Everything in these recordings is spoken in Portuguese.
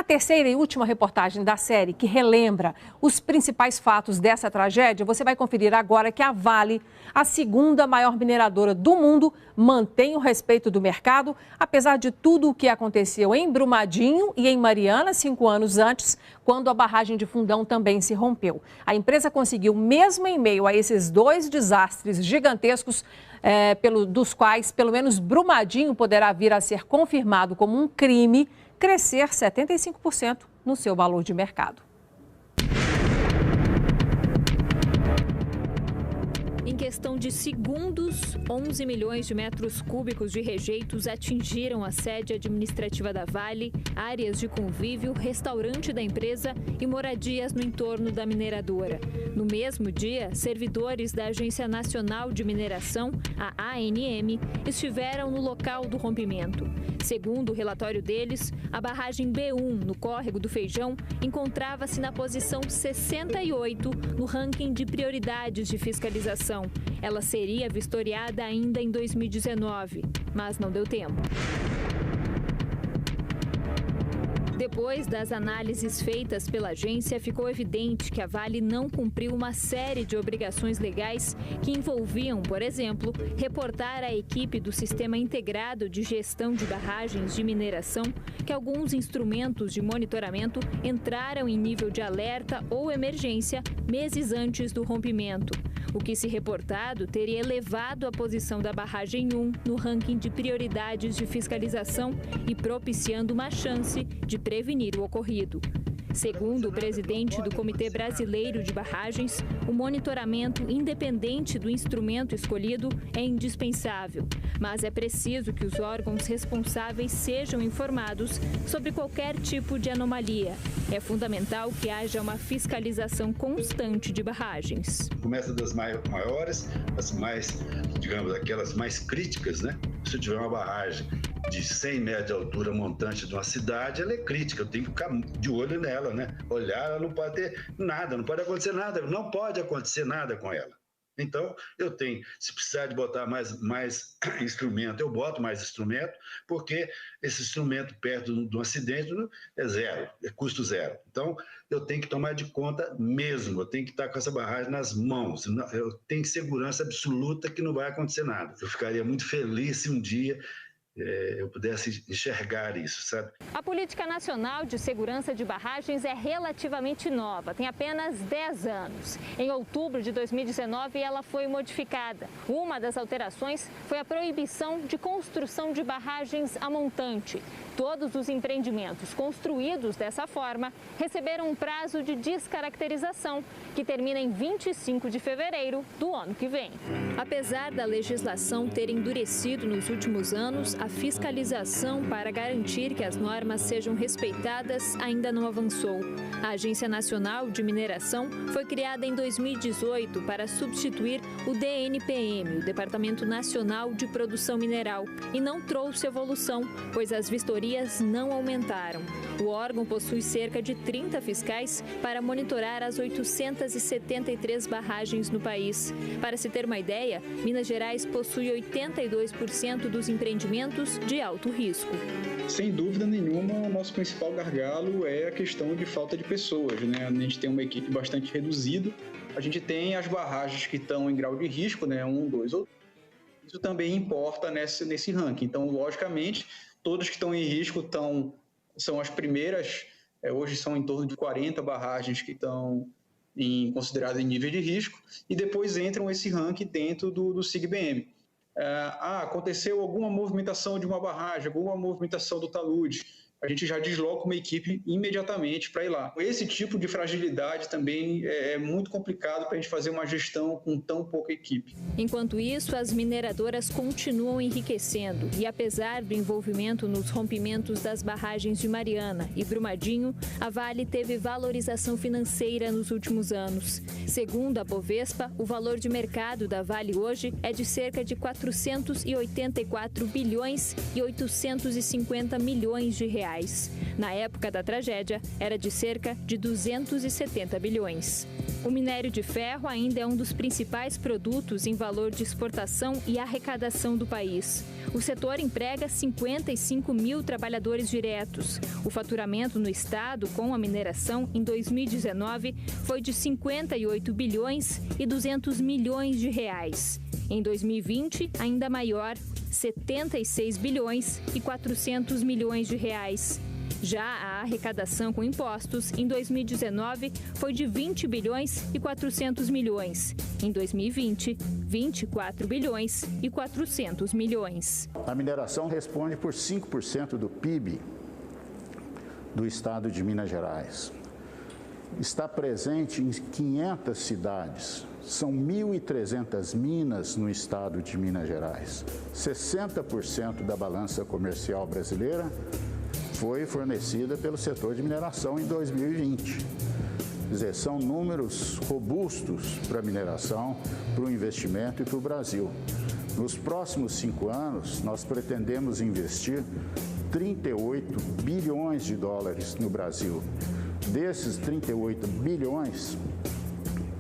Na terceira e última reportagem da série, que relembra os principais fatos dessa tragédia, você vai conferir agora que a Vale, a segunda maior mineradora do mundo, mantém o respeito do mercado, apesar de tudo o que aconteceu em Brumadinho e em Mariana 5 anos antes, quando a barragem de Fundão também se rompeu. A empresa conseguiu, mesmo em meio a esses dois desastres gigantescos, dos quais pelo menos Brumadinho poderá vir a ser confirmado como um crime, crescer 75% no seu valor de mercado. Em questão de segundos, 11 milhões de metros cúbicos de rejeitos atingiram a sede administrativa da Vale, áreas de convívio, restaurante da empresa e moradias no entorno da mineradora. No mesmo dia, servidores da Agência Nacional de Mineração, a ANM, estiveram no local do rompimento. Segundo o relatório deles, a barragem B1, no Córrego do Feijão, encontrava-se na posição 68 no ranking de prioridades de fiscalização. Ela seria vistoriada ainda em 2019, mas não deu tempo. Depois das análises feitas pela agência, ficou evidente que a Vale não cumpriu uma série de obrigações legais que envolviam, por exemplo, reportar à equipe do Sistema Integrado de Gestão de Barragens de Mineração que alguns instrumentos de monitoramento entraram em nível de alerta ou emergência meses antes do rompimento. O que, se reportado, teria elevado a posição da barragem 1 no ranking de prioridades de fiscalização e propiciando uma chance de prevenir o ocorrido. Segundo o presidente do Comitê Brasileiro de Barragens, o monitoramento independente do instrumento escolhido é indispensável, mas é preciso que os órgãos responsáveis sejam informados sobre qualquer tipo de anomalia. É fundamental que haja uma fiscalização constante de barragens. Começa das maiores, as mais, digamos, aquelas mais críticas, né? Se eu tiver uma barragem de 100 metros de altura montante de uma cidade, ela é crítica, eu tenho que ficar de olho nela, né? Olhar, ela não pode ter nada, não pode acontecer nada, não pode acontecer nada com ela. Então, eu tenho, se precisar de botar mais instrumento, eu boto mais instrumento, porque esse instrumento perto de um acidente é zero, é custo zero. Então, eu tenho que tomar de conta mesmo, eu tenho que estar com essa barragem nas mãos, eu tenho segurança absoluta que não vai acontecer nada. Eu ficaria muito feliz se um dia eu pudesse enxergar isso, sabe? A Política Nacional de Segurança de Barragens é relativamente nova, tem apenas 10 anos. Em outubro de 2019, ela foi modificada. Uma das alterações foi a proibição de construção de barragens a montante. Todos os empreendimentos construídos dessa forma receberam um prazo de descaracterização, que termina em 25 de fevereiro do ano que vem. Apesar da legislação ter endurecido nos últimos anos, a fiscalização para garantir que as normas sejam respeitadas ainda não avançou. A Agência Nacional de Mineração foi criada em 2018 para substituir o DNPM, o Departamento Nacional de Produção Mineral, e não trouxe evolução, pois as vistorias não aumentaram. O órgão possui cerca de 30 fiscais para monitorar as 873 barragens no país. Para se ter uma ideia, Minas Gerais possui 82% dos empreendimentos de alto risco. Sem dúvida nenhuma, o nosso principal gargalo é a questão de falta de pessoas, né? A gente tem uma equipe bastante reduzida. A gente tem as barragens que estão em grau de risco, né? 1, 2 ou 3. Isso também importa nesse ranking. Então, logicamente, todas que estão em risco são as primeiras. Hoje são em torno de 40 barragens que estão consideradas em nível de risco. E depois entram esse ranking dentro do SIGBM. Aconteceu alguma movimentação de uma barragem, alguma movimentação do talude, a gente já desloca uma equipe imediatamente para ir lá. Esse tipo de fragilidade também é muito complicado para a gente fazer uma gestão com tão pouca equipe. Enquanto isso, as mineradoras continuam enriquecendo e, apesar do envolvimento nos rompimentos das barragens de Mariana e Brumadinho, a Vale teve valorização financeira nos últimos anos. Segundo a Bovespa, o valor de mercado da Vale hoje é de cerca de 484 bilhões e 850 milhões de reais. reais. Na época da tragédia, era de cerca de 270 bilhões. O minério de ferro ainda é um dos principais produtos em valor de exportação e arrecadação do país. O setor emprega 55 mil trabalhadores diretos. O faturamento no estado com a mineração em 2019 foi de 58 bilhões e 200 milhões de reais. Em 2020, ainda maior, 76 bilhões e 400 milhões de reais. Já a arrecadação com impostos em 2019 foi de 20 bilhões e 400 milhões. Em 2020, 24 bilhões e 400 milhões. A mineração responde por 5% do PIB do estado de Minas Gerais. Está presente em 500 cidades. São 1.300 minas no estado de Minas Gerais. 60% da balança comercial brasileira foi fornecida pelo setor de mineração em 2020. Quer dizer, são números robustos para a mineração, para o investimento e para o Brasil. Nos próximos 5 anos, nós pretendemos investir 38 bilhões de dólares no Brasil. Desses 38 bilhões,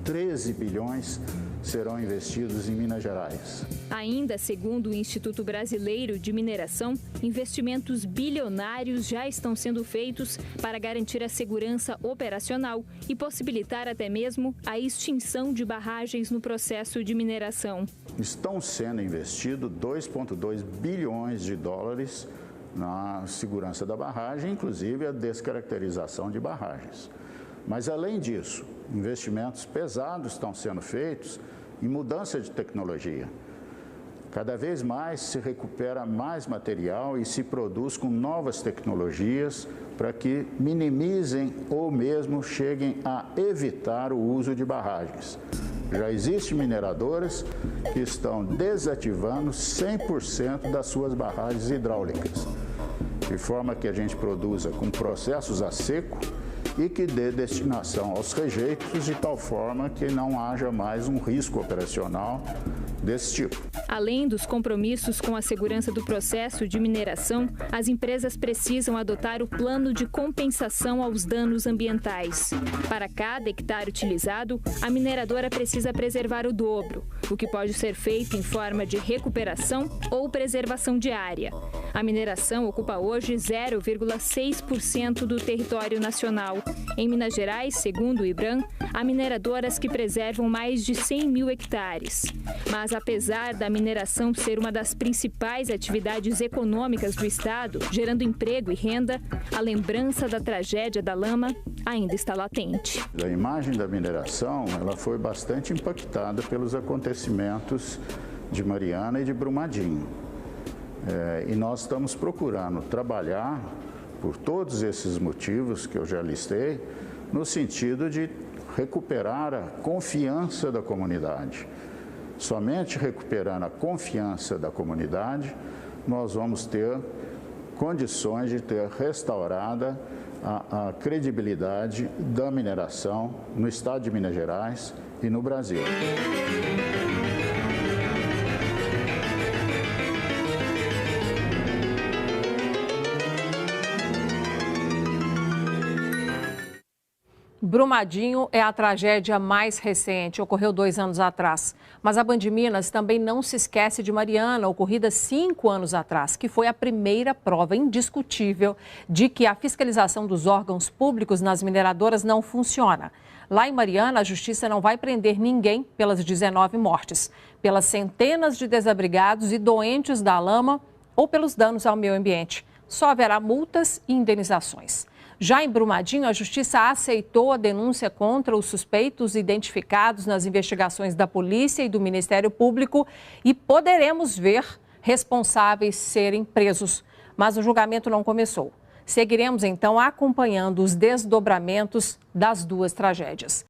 13 bilhões serão investidos em Minas Gerais. Ainda segundo o Instituto Brasileiro de Mineração, investimentos bilionários já estão sendo feitos para garantir a segurança operacional e possibilitar até mesmo a extinção de barragens no processo de mineração. Estão sendo investidos 2,2 bilhões de dólares na segurança da barragem, inclusive a descaracterização de barragens. Mas, além disso, investimentos pesados estão sendo feitos em mudança de tecnologia. Cada vez mais se recupera mais material e se produz com novas tecnologias para que minimizem ou mesmo cheguem a evitar o uso de barragens. Já existem mineradoras que estão desativando 100% das suas barragens hidráulicas, de forma que a gente produza com processos a seco e que dê destinação aos rejeitos de tal forma que não haja mais um risco operacional desse tipo. Além dos compromissos com a segurança do processo de mineração, as empresas precisam adotar o plano de compensação aos danos ambientais. Para cada hectare utilizado, a mineradora precisa preservar o dobro, o que pode ser feito em forma de recuperação ou preservação de área. A mineração ocupa hoje 0,6% do território nacional. Em Minas Gerais, segundo o IBRAM, há mineradoras que preservam mais de 100 mil hectares. Mas apesar da mineração ser uma das principais atividades econômicas do estado, gerando emprego e renda, a lembrança da tragédia da lama ainda está latente. A imagem da mineração ela foi bastante impactada pelos acontecimentos de Mariana e de Brumadinho. E nós estamos procurando trabalhar por todos esses motivos que eu já listei, no sentido de recuperar a confiança da comunidade. Somente recuperando a confiança da comunidade, nós vamos ter condições de ter restaurada a credibilidade da mineração no estado de Minas Gerais e no Brasil. Brumadinho é a tragédia mais recente, ocorreu 2 anos atrás. Mas a Band Minas também não se esquece de Mariana, ocorrida 5 anos atrás, que foi a primeira prova indiscutível de que a fiscalização dos órgãos públicos nas mineradoras não funciona. Lá em Mariana, a justiça não vai prender ninguém pelas 19 mortes, pelas centenas de desabrigados e doentes da lama ou pelos danos ao meio ambiente. Só haverá multas e indenizações. Já em Brumadinho, a Justiça aceitou a denúncia contra os suspeitos identificados nas investigações da polícia e do Ministério Público e poderemos ver responsáveis serem presos. Mas o julgamento não começou. Seguiremos, então, acompanhando os desdobramentos das 2 tragédias.